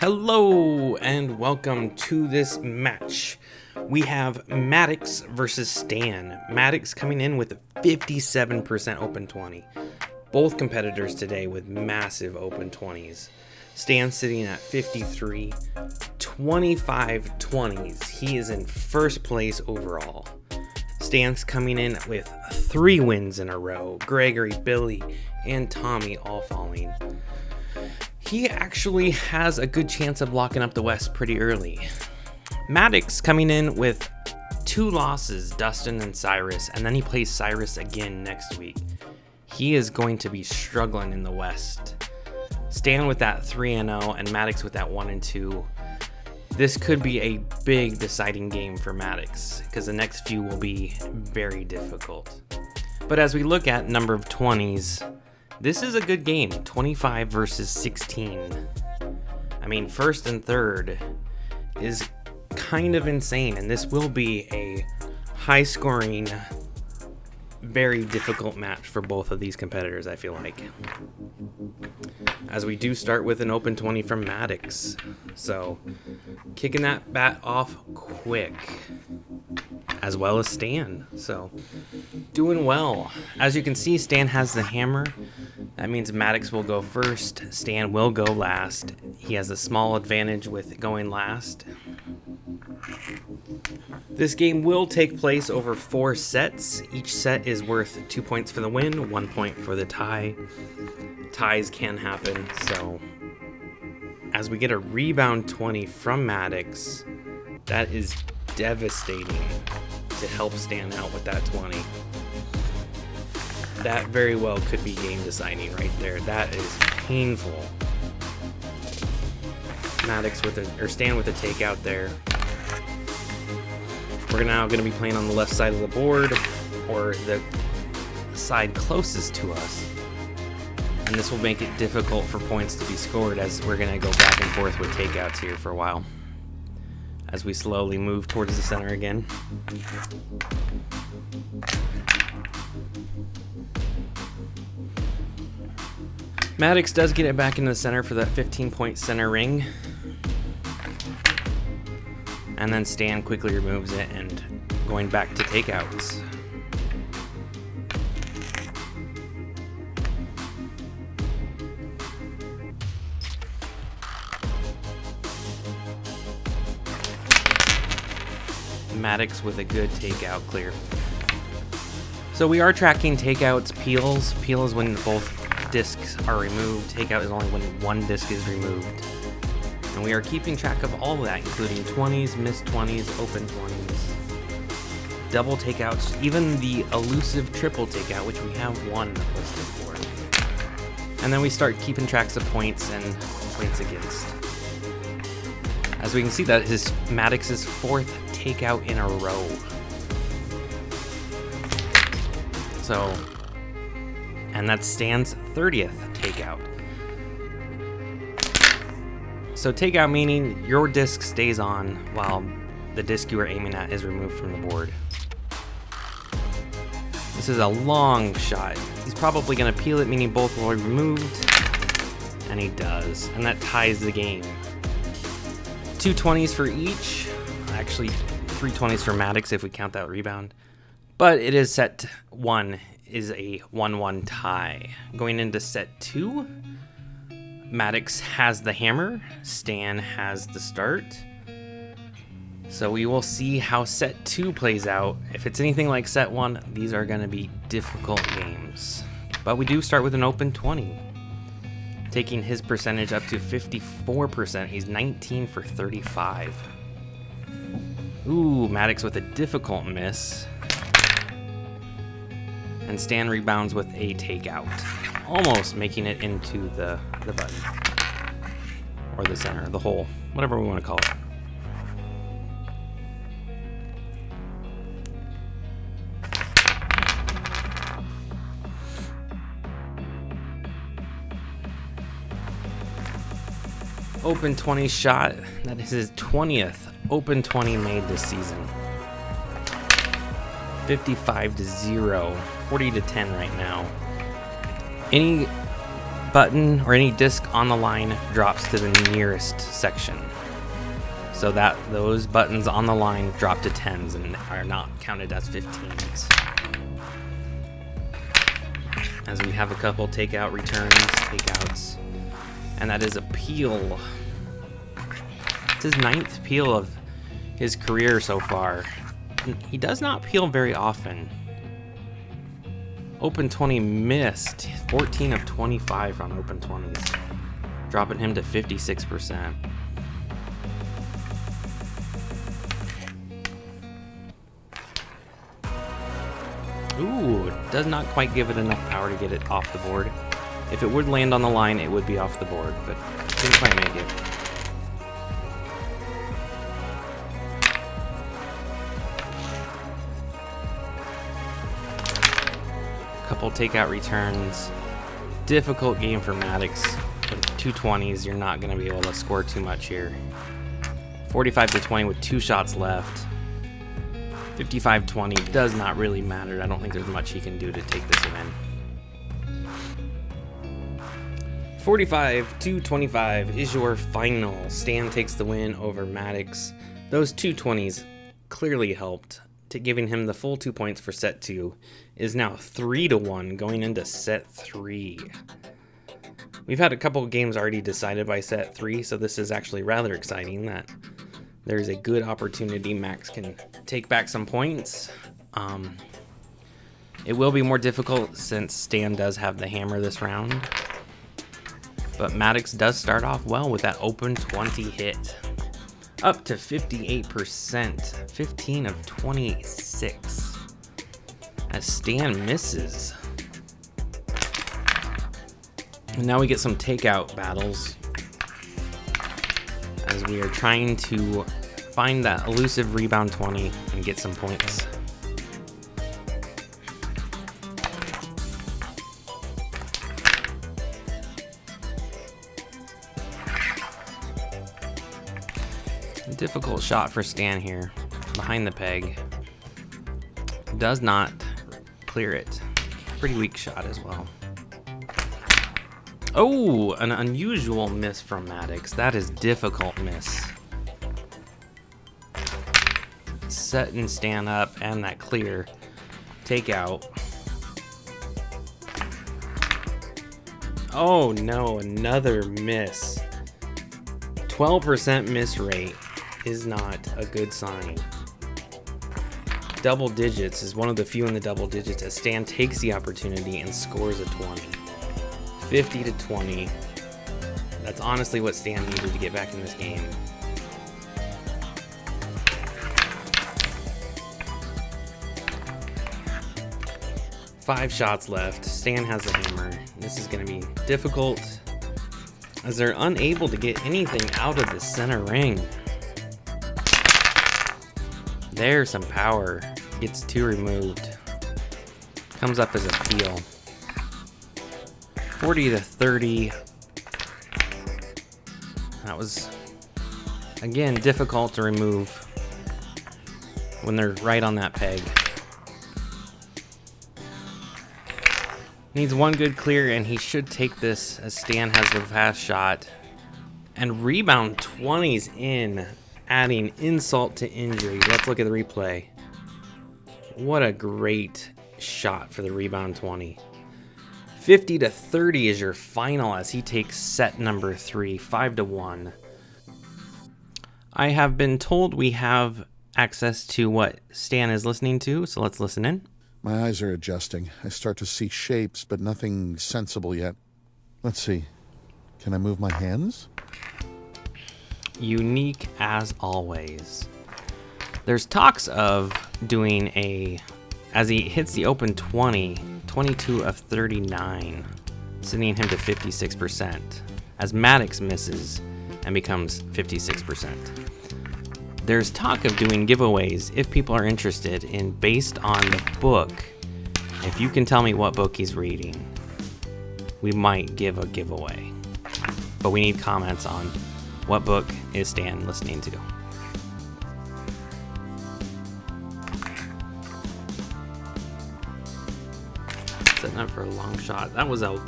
Hello and welcome to this match. We have Maddox versus Stan. Maddox coming in with a 57% open 20. Both competitors today with massive open 20s. Stan sitting at 53, 25 20s. He is in first place overall. Stan's coming in with 3 wins in a row. Gregory, Billy, and Tommy all falling. He actually has a good chance of locking up the West pretty early. Maddox coming in with 2 losses, Dustin and Cyrus, and then he plays Cyrus again next week. He is going to be struggling in the West. Stan with that 3-0 and Maddox with that 1-2. This could be a big deciding game for Maddox because the next few will be very difficult. But as we look at number of 20s, this is a good game, 25 versus 16. I mean, first and third is kind of insane, and this will be a high-scoring, very difficult match for both of these competitors, I feel like. As we do start with an open 20 from Maddox. So, kicking that bat off quick, as well as Stan. So, doing well. As you can see, Stan has the hammer. That means Maddox will go first. Stan will go last. He has a small advantage with going last. This game will take place over 4 sets. Each set is worth 2 points for the win, 1 point for the tie. Ties can happen, so as we get a rebound 20 from Maddox, that is devastating to help Stan out with that 20. That very well could be game deciding right there. That is painful. Maddox with Stan with a takeout there. We're now going to be playing on the left side of the board, or the side closest to us. And this will make it difficult for points to be scored as we're going to go back and forth with takeouts here for a while. As we slowly move towards the center again. Maddox does get it back into the center for that 15-point center ring. And then Stan quickly removes it and going back to takeouts. Maddox with a good takeout clear. So we are tracking takeouts, peels. Peel is when both discs are removed. Takeout is only when one disc is removed. And we are keeping track of all of that, including 20s, missed 20s, open 20s, double takeouts, even the elusive triple takeout, which we have one listed for. And then we start keeping tracks of points and points against. As we can see, that is Maddox's 4th takeout in a row. So, and that's Stan's 30th takeout. So takeout meaning your disc stays on while the disc you are aiming at is removed from the board. This is a long shot. He's probably going to peel it, meaning both will be removed. And he does. And that ties the game. 2 20s for each. Actually, 3 20s for Maddox if we count that rebound. But it is set 1 is a 1-1 tie. Going into set 2, Maddox has the hammer, Stan has the start. So we will see how set 2 plays out. If it's anything like set 1, these are going to be difficult games. But we do start with an open 20. Taking his percentage up to 54%. He's 19 for 35. Ooh, Maddox with a difficult miss. And Stan rebounds with a takeout. Almost making it into the button. Or the center, the hole, whatever we want to call it. Open 20 shot. That is his 20th open 20 made this season. 55-0, 40-10 right now. Any button or any disc on the line drops to the nearest section. So that those buttons on the line drop to 10s and are not counted as 15s. As we have a couple takeout returns, takeouts, and that is a peel. It's his 9th peel of his career so far. He does not peel very often. Open 20 missed, 14 of 25 on open 20s, dropping him to 56%. Ooh, does not quite give it enough power to get it off the board. If it would land on the line, it would be off the board, but didn't quite make it. Couple takeout returns. Difficult game for Maddox. With 2 20s, you're not going to be able to score too much here. 45 to 20 with 2 shots left. 55-20 does not really matter. I don't think there's much he can do to take this win. 45-25 is your final. Stan takes the win over Maddox. Those 2 20s clearly helped, to giving him the full 2 points for set 2. Is now 3-1 going into set 3. We've had a couple of games already decided by set 3, so this is actually rather exciting that there's a good opportunity Max can take back some points. It will be more difficult since Stan does have the hammer this round. But Maddox does start off well with that open 20 hit. Up to 58%, 15 of 26. As Stan misses. And now we get some takeout battles, as we are trying to find that elusive rebound 20 and get some points. Difficult shot for Stan here, behind the peg. Does not clear it. Pretty weak shot as well. Oh, an unusual miss from Maddox. That is difficult miss. Setting Stan up and that clear takeout. Oh no, another miss. 12% miss rate is not a good sign. Double digits is one of the few in the double digits as Stan takes the opportunity and scores a 20. 50-20. That's honestly what Stan needed to get back in this game. Five shots left. Stan has the hammer. This is going to be difficult as they're unable to get anything out of the center ring. There's some power. Gets 2 removed. Comes up as a peel. 40-30. That was, again, difficult to remove when they're right on that peg. Needs one good clear and he should take this as Stan has the fast shot. And rebound 20's in, adding insult to injury. Let's look at the replay. What a great shot for the rebound 20. 50-30 is your final as he takes set number 3, 5-1. I have been told we have access to what Stan is listening to, so let's listen in. My eyes are adjusting. I start to see shapes, but nothing sensible yet. Let's see. Can I move my hands? Unique as always. There's talks of doing a, as he hits the open 20, 22 of 39, sending him to 56%, as Maddox misses and becomes 56%. There's talk of doing giveaways if people are interested in, based on the book. If you can tell me what book he's reading, we might give a giveaway. But we need comments on what book is Stan listening to. Setting up for a long shot. That was a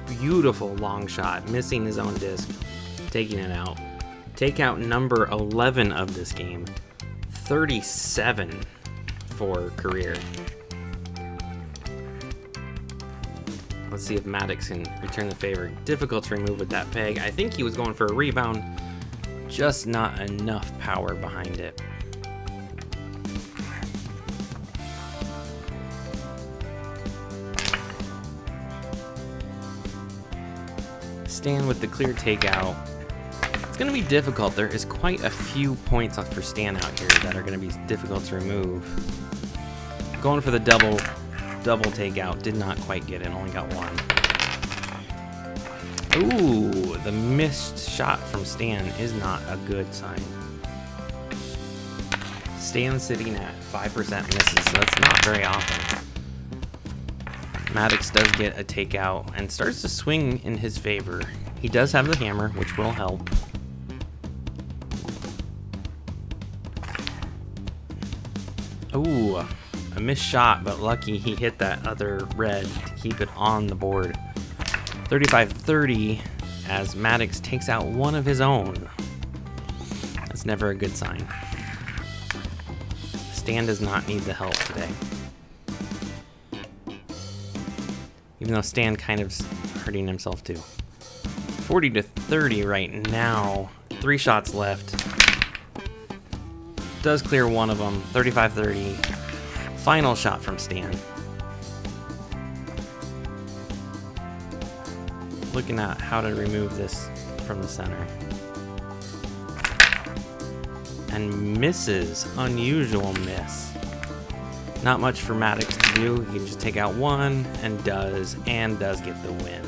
beautiful long shot, missing his own disc, taking it out. Takeout number 11 of this game, 37 for career. Let's see if Maddox can return the favor. Difficult to remove with that peg. I think he was going for a rebound, just not enough power behind it. Stan with the clear takeout. It's going to be difficult. There is quite a few points for Stan out here that are going to be difficult to remove. Going for the double takeout, did not quite get it, only got one. Ooh, the missed shot from Stan is not a good sign. Stan sitting at 5% misses, so that's not very often. Maddox does get a takeout and starts to swing in his favor. He does have the hammer, which will help. Ooh, a missed shot, but lucky he hit that other red to keep it on the board. 35-30 as Maddox takes out one of his own. That's never a good sign. Stan does not need the help today. Even though Stan kind of hurting himself too. 40-30 right now. 3 shots left. Does clear one of them. 35-30. Final shot from Stan. Looking at how to remove this from the center. And misses. Unusual miss. Not much for Maddox to do. He can just take out one and does get the win.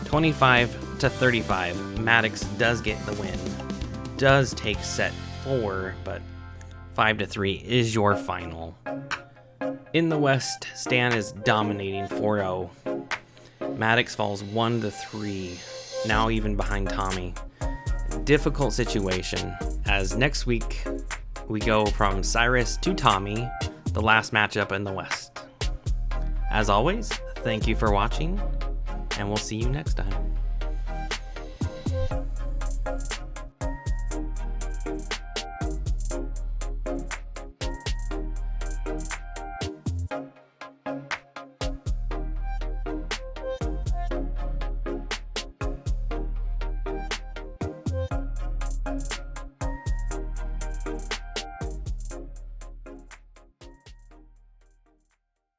25-35. Maddox does get the win. Does take set 4, but 5-3 is your final. In the West, Stan is dominating 4-0. Maddox falls 1-3, now even behind Tommy. Difficult situation, as next week we go from Cyrus to Tommy, the last matchup in the West. As always, thank you for watching, and we'll see you next time.